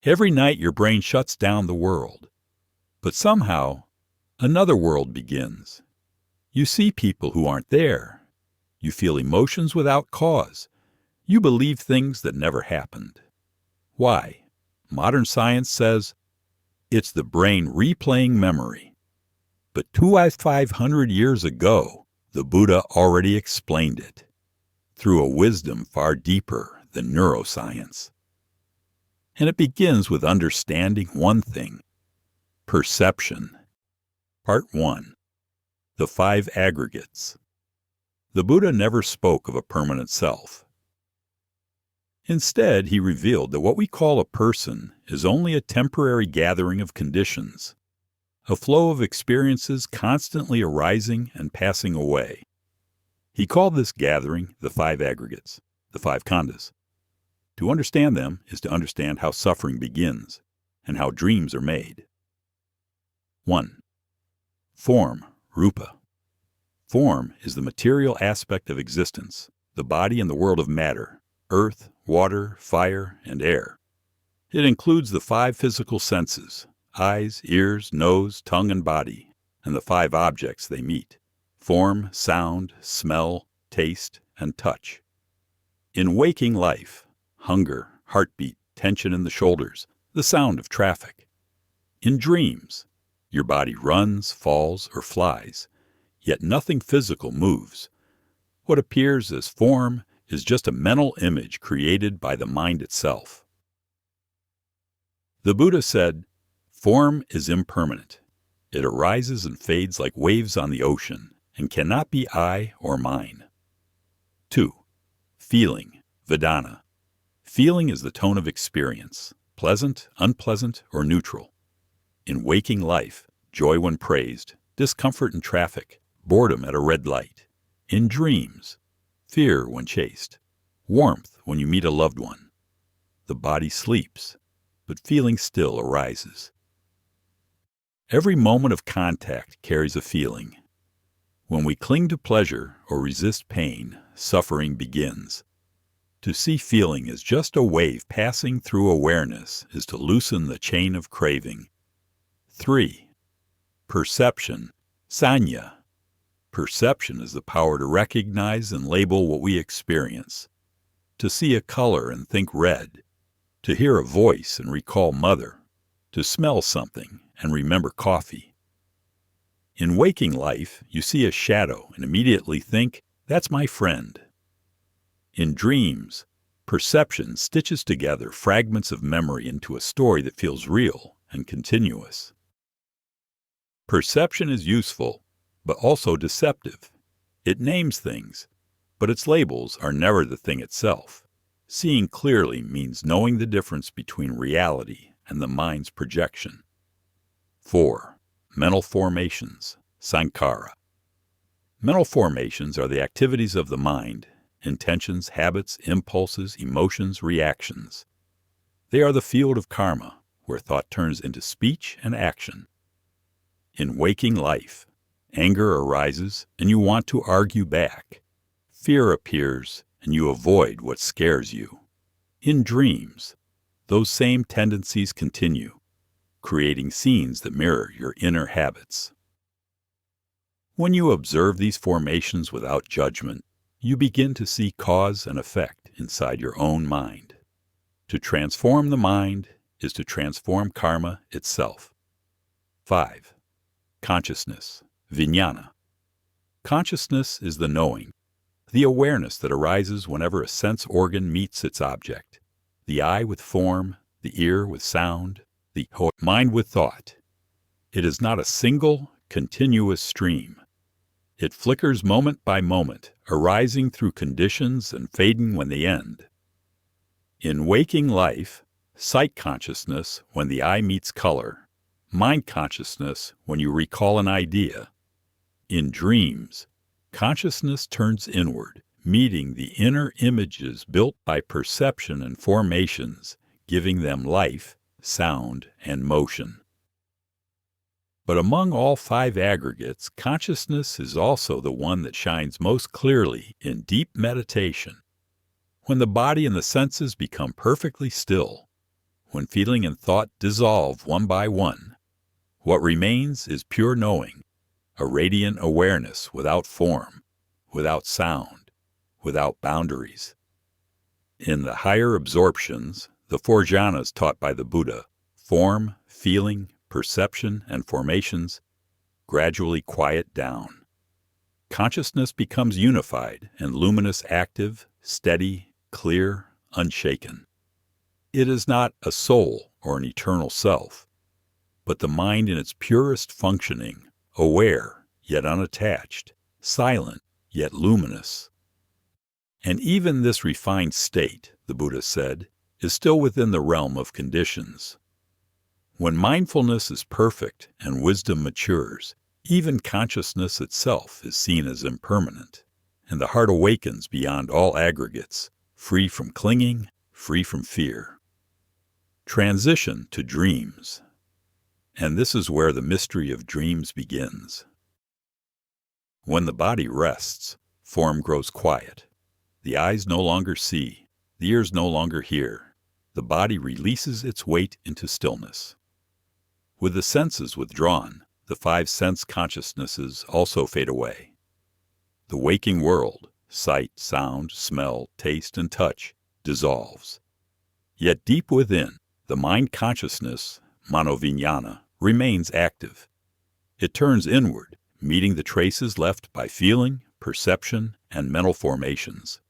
Every night your brain shuts down the world. But somehow, another world begins. You see people who aren't there. You feel emotions without cause. You believe things that never happened. Why? Modern science says it's the brain replaying memory. But 2,500 years ago, the Buddha already explained it, through a wisdom far deeper than neuroscience. And it begins with understanding one thing: perception. Part 1. The 5 aggregates. The Buddha never spoke of a permanent self. Instead, he revealed that what we call a person is only a temporary gathering of conditions, a flow of experiences constantly arising and passing away. He called this gathering the 5 aggregates, the 5 khandhas. To understand them is to understand how suffering begins and how dreams are made. 1. Form, rupa. Form is the material aspect of existence, the body and the world of matter, earth, water, fire, and air. It includes the 5 physical senses: eyes, ears, nose, tongue, and body, and the 5 objects they meet: form, sound, smell, taste, and touch. In waking life, hunger, heartbeat, tension in the shoulders, the sound of traffic. In dreams, your body runs, falls, or flies, yet nothing physical moves. What appears as form is just a mental image created by the mind itself. The Buddha said, "Form is impermanent. It arises and fades like waves on the ocean, and cannot be I or mine." 2. Feeling, vedana. Feeling is the tone of experience, pleasant, unpleasant, or neutral. In waking life, joy when praised, discomfort in traffic, boredom at a red light. In dreams, fear when chased, warmth when you meet a loved one. The body sleeps, but feeling still arises. Every moment of contact carries a feeling. When we cling to pleasure or resist pain, suffering begins. To see feeling as just a wave passing through awareness is to loosen the chain of craving. 3. Perception, sanya. Perception is the power to recognize and label what we experience. To see a color and think red. To hear a voice and recall mother. To smell something and remember coffee. In waking life, you see a shadow and immediately think, "That's my friend." In dreams, perception stitches together fragments of memory into a story that feels real and continuous. Perception is useful, but also deceptive. It names things, but its labels are never the thing itself. Seeing clearly means knowing the difference between reality and the mind's projection. 4. Mental formations, sankhara. Mental formations are the activities of the mind: intentions, habits, impulses, emotions, reactions. They are the field of karma, where thought turns into speech and action. In waking life, anger arises and you want to argue back. Fear appears and you avoid what scares you. In dreams, those same tendencies continue, creating scenes that mirror your inner habits. When you observe these formations without judgment, you begin to see cause and effect inside your own mind. To transform the mind is to transform karma itself. 5. Consciousness, vijnana. Consciousness is the knowing, the awareness that arises whenever a sense organ meets its object. The eye with form, the ear with sound, the mind with thought. It is not a single, continuous stream. It flickers moment by moment, arising through conditions and fading when they end. In waking life, sight consciousness when the eye meets color, mind consciousness when you recall an idea. In dreams, consciousness turns inward, meeting the inner images built by perception and formations, giving them life, sound, and motion. But among all 5 aggregates, consciousness is also the one that shines most clearly in deep meditation. When the body and the senses become perfectly still, when feeling and thought dissolve one by one, what remains is pure knowing, a radiant awareness without form, without sound, without boundaries. In the higher absorptions, the four jhanas taught by the Buddha, form, feeling, perception, and formations, gradually quiet down. Consciousness becomes unified and luminous, active, steady, clear, unshaken. It is not a soul or an eternal self, but the mind in its purest functioning, aware yet unattached, silent yet luminous. And even this refined state, the Buddha said, is still within the realm of conditions. When mindfulness is perfect and wisdom matures, even consciousness itself is seen as impermanent, and the heart awakens beyond all aggregates, free from clinging, free from fear. Transition to dreams. And this is where the mystery of dreams begins. When the body rests, form grows quiet. The eyes no longer see, the ears no longer hear. The body releases its weight into stillness. With the senses withdrawn, the five sense consciousnesses also fade away. The waking world, sight, sound, smell, taste, and touch, dissolves. Yet deep within, the mind consciousness, manovijnana, remains active. It turns inward, meeting the traces left by feeling, perception, and mental formations.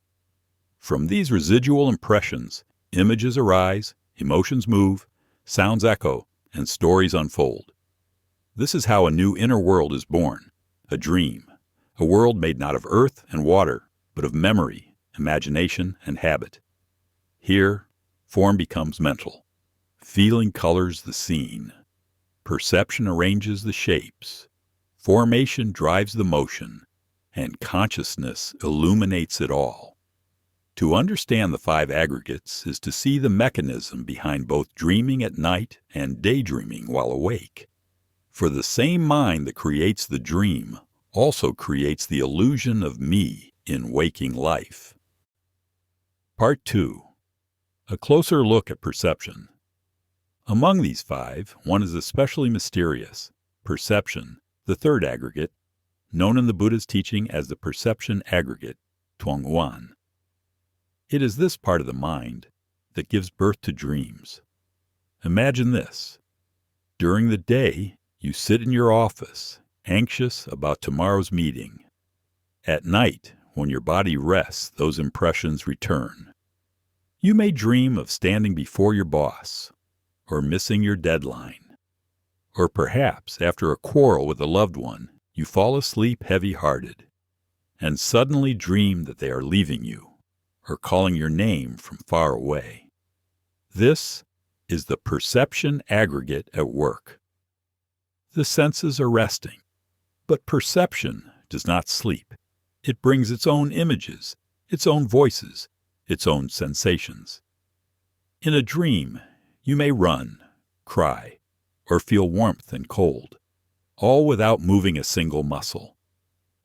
From these residual impressions, images arise, emotions move, sounds echo, and stories unfold. This is how a new inner world is born, a dream, a world made not of earth and water, but of memory, imagination, and habit. Here, form becomes mental. Feeling colors the scene. Perception arranges the shapes. Formation drives the motion, and consciousness illuminates it all. To understand the five aggregates is to see the mechanism behind both dreaming at night and daydreaming while awake. For the same mind that creates the dream also creates the illusion of me in waking life. Part 2. A closer look at perception. Among these five, one is especially mysterious, perception, the third aggregate, known in the Buddha's teaching as the perception aggregate, tuongwan. It is this part of the mind that gives birth to dreams. Imagine this. During the day, you sit in your office, anxious about tomorrow's meeting. At night, when your body rests, those impressions return. You may dream of standing before your boss, or missing your deadline. Or perhaps, after a quarrel with a loved one, you fall asleep heavy-hearted, and suddenly dream that they are leaving you, or calling your name from far away. This is the perception aggregate at work. The senses are resting, but perception does not sleep. It brings its own images, its own voices, its own sensations. In a dream, you may run, cry, or feel warmth and cold, all without moving a single muscle.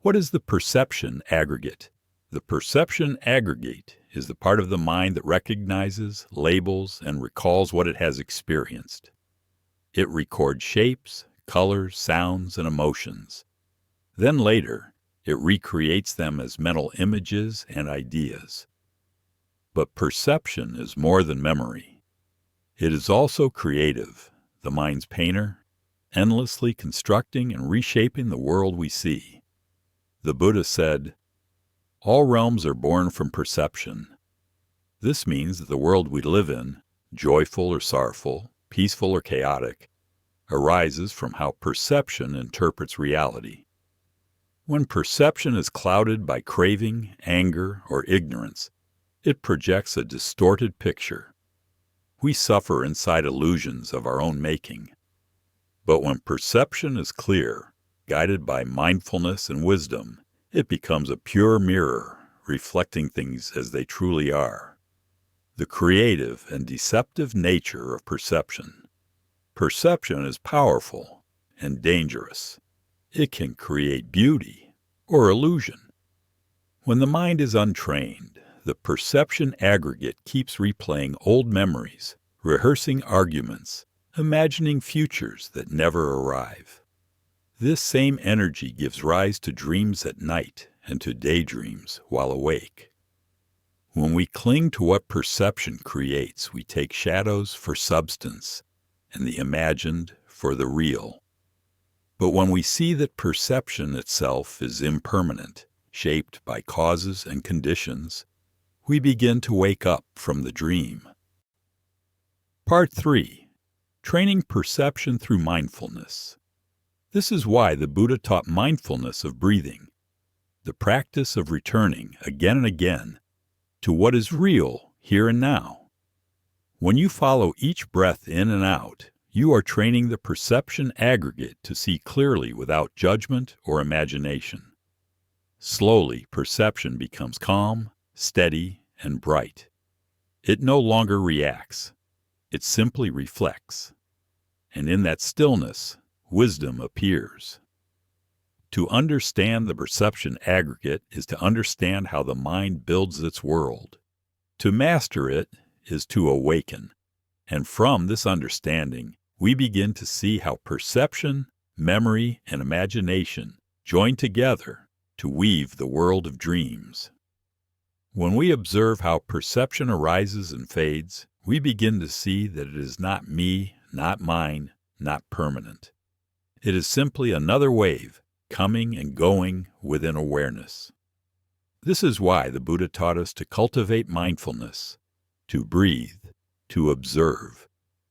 What is the perception aggregate? The perception aggregate is the part of the mind that recognizes, labels, and recalls what it has experienced. It records shapes, colors, sounds, and emotions. Then later, it recreates them as mental images and ideas. But perception is more than memory. It is also creative, the mind's painter, endlessly constructing and reshaping the world we see. The Buddha said, "All realms are born from perception." This means that the world we live in, joyful or sorrowful, peaceful or chaotic, arises from how perception interprets reality. When perception is clouded by craving, anger, or ignorance, it projects a distorted picture. We suffer inside illusions of our own making. But when perception is clear, guided by mindfulness and wisdom, it becomes a pure mirror, reflecting things as they truly are. The creative and deceptive nature of perception. Perception is powerful and dangerous. It can create beauty or illusion. When the mind is untrained, the perception aggregate keeps replaying old memories, rehearsing arguments, imagining futures that never arrive. This same energy gives rise to dreams at night and to daydreams while awake. When we cling to what perception creates, we take shadows for substance and the imagined for the real. But when we see that perception itself is impermanent, shaped by causes and conditions, we begin to wake up from the dream. Part 3. Training Perception Through Mindfulness. This is why the Buddha taught mindfulness of breathing, the practice of returning again and again to what is real here and now. When you follow each breath in and out, you are training the perception aggregate to see clearly without judgment or imagination. Slowly, perception becomes calm, steady, and bright. It no longer reacts. It simply reflects. And in that stillness, wisdom appears. To understand the perception aggregate is to understand how the mind builds its world. To master it is to awaken. And from this understanding, we begin to see how perception, memory, and imagination join together to weave the world of dreams. When we observe how perception arises and fades, we begin to see that it is not me, not mine, not permanent. It is simply another wave, coming and going within awareness. This is why the Buddha taught us to cultivate mindfulness, to breathe, to observe,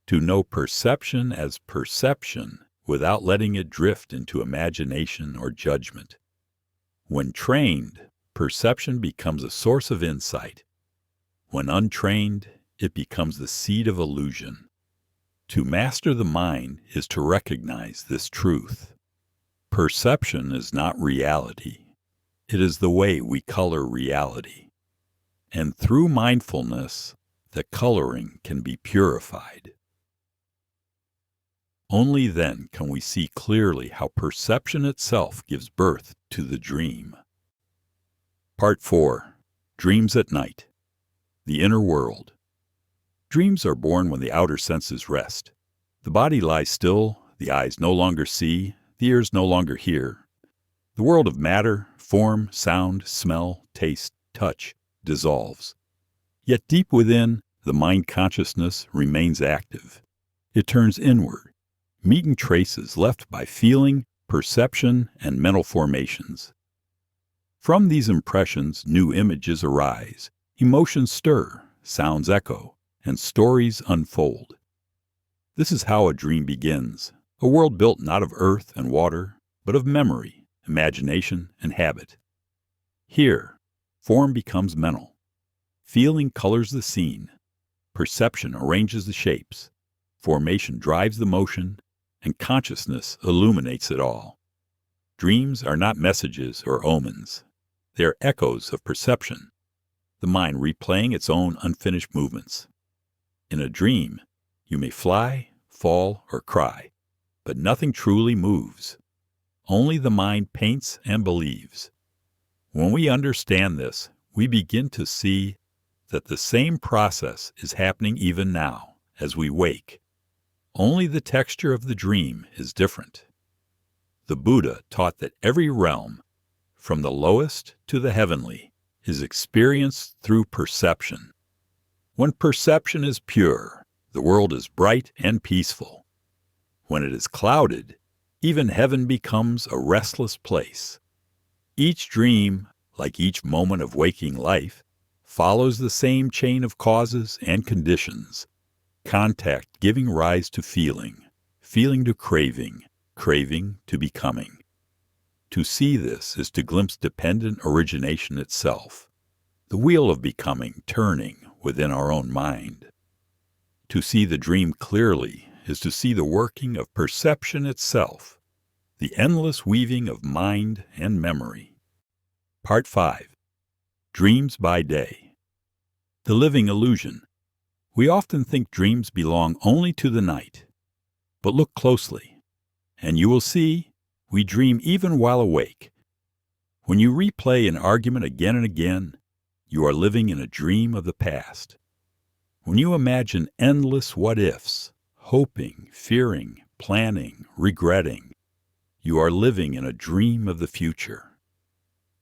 to know perception as perception without letting it drift into imagination or judgment. When trained, perception becomes a source of insight. When untrained, it becomes the seed of illusion. To master the mind is to recognize this truth. Perception is not reality. It is the way we color reality. And through mindfulness, the coloring can be purified. Only then can we see clearly how perception itself gives birth to the dream. Part 4. Dreams at Night. The Inner World. Dreams are born when the outer senses rest. The body lies still, the eyes no longer see, the ears no longer hear. The world of matter, form, sound, smell, taste, touch dissolves. Yet deep within, the mind consciousness remains active. It turns inward, meeting traces left by feeling, perception, and mental formations. From these impressions, new images arise, emotions stir, sounds echo, and stories unfold. This is how a dream begins, a world built not of earth and water, but of memory, imagination, and habit. Here, form becomes mental. Feeling colors the scene. Perception arranges the shapes. Formation drives the motion, and consciousness illuminates it all. Dreams are not messages or omens. They are echoes of perception, the mind replaying its own unfinished movements. In a dream, you may fly, fall, or cry, but nothing truly moves. Only the mind paints and believes. When we understand this, we begin to see that the same process is happening even now as we wake. Only the texture of the dream is different. The Buddha taught that every realm, from the lowest to the heavenly, is experienced through perception. When perception is pure, the world is bright and peaceful. When it is clouded, even heaven becomes a restless place. Each dream, like each moment of waking life, follows the same chain of causes and conditions. Contact giving rise to feeling, feeling to craving, craving to becoming. To see this is to glimpse dependent origination itself, the wheel of becoming turning within our own mind. To see the dream clearly is to see the working of perception itself, the endless weaving of mind and memory. Part 5. Dreams by Day. The living illusion. We often think dreams belong only to the night. But look closely, and you will see we dream even while awake. When you replay an argument again and again, you are living in a dream of the past. When you imagine endless what-ifs, hoping, fearing, planning, regretting, you are living in a dream of the future.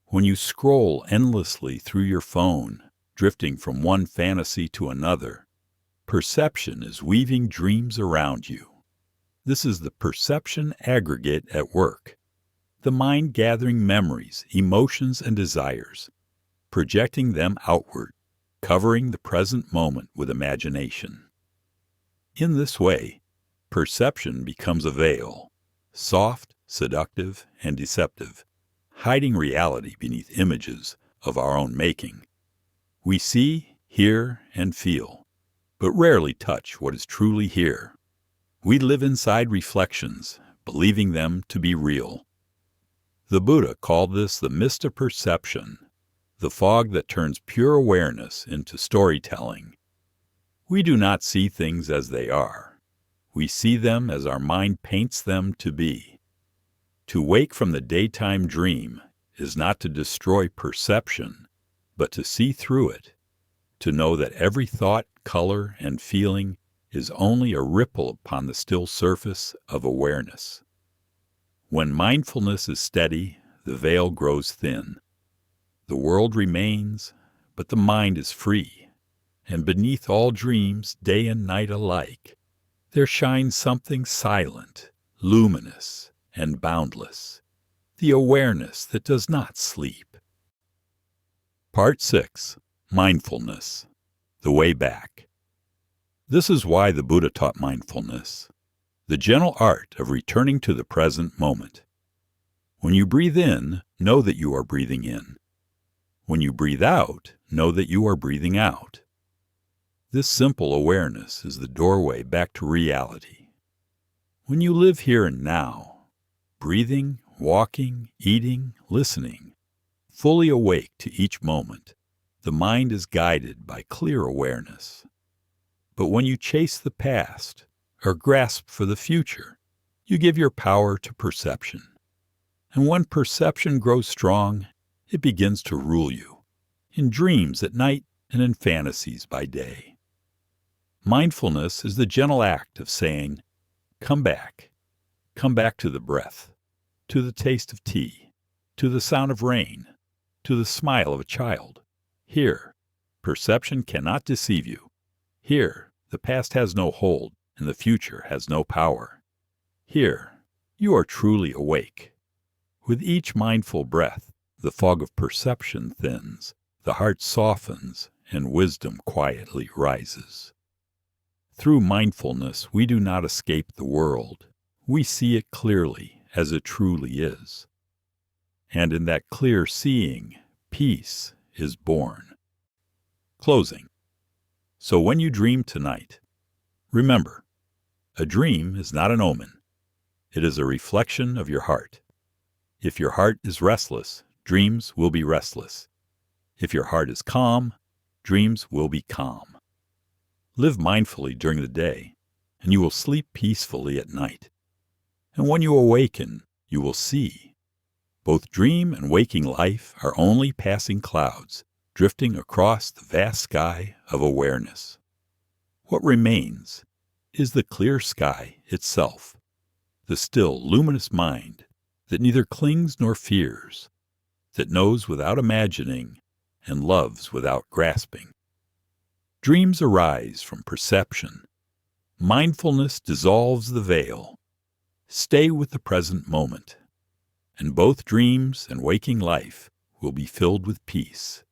When you scroll endlessly through your phone, drifting from one fantasy to another, perception is weaving dreams around you. This is the perception aggregate at work, the mind gathering memories, emotions, and desires, projecting them outward, covering the present moment with imagination. In this way, perception becomes a veil, soft, seductive, and deceptive, hiding reality beneath images of our own making. We see, hear, and feel, but rarely touch what is truly here. We live inside reflections, believing them to be real. The Buddha called this the mist of perception, the fog that turns pure awareness into storytelling. We do not see things as they are. We see them as our mind paints them to be. To wake from the daytime dream is not to destroy perception, but to see through it, to know that every thought, color, and feeling is only a ripple upon the still surface of awareness. When mindfulness is steady, the veil grows thin. The world remains, but the mind is free, and beneath all dreams, day and night alike, there shines something silent, luminous, and boundless, the awareness that does not sleep. Part 6. Mindfulness, the way back. This is why the Buddha taught mindfulness, the gentle art of returning to the present moment. When you breathe in, know that you are breathing in. When you breathe out, know that you are breathing out. This simple awareness is the doorway back to reality. When you live here and now, breathing, walking, eating, listening, fully awake to each moment, the mind is guided by clear awareness. But when you chase the past or grasp for the future, you give your power to perception. And when perception grows strong, it begins to rule you, in dreams at night and in fantasies by day. Mindfulness is the gentle act of saying, come back to the breath, to the taste of tea, to the sound of rain, to the smile of a child. Here, perception cannot deceive you. Here, the past has no hold and the future has no power. Here, you are truly awake. With each mindful breath, the fog of perception thins, the heart softens, and wisdom quietly rises. Through mindfulness, we do not escape the world. We see it clearly as it truly is. And in that clear seeing, peace is born. Closing. So when you dream tonight, remember, a dream is not an omen. It is a reflection of your heart. If your heart is restless, dreams will be restless. If your heart is calm, dreams will be calm. Live mindfully during the day, and you will sleep peacefully at night. And when you awaken, you will see. Both dream and waking life are only passing clouds, drifting across the vast sky of awareness. What remains is the clear sky itself, the still, luminous mind that neither clings nor fears, that knows without imagining and loves without grasping. Dreams arise from perception. Mindfulness dissolves the veil. Stay with the present moment, and both dreams and waking life will be filled with peace.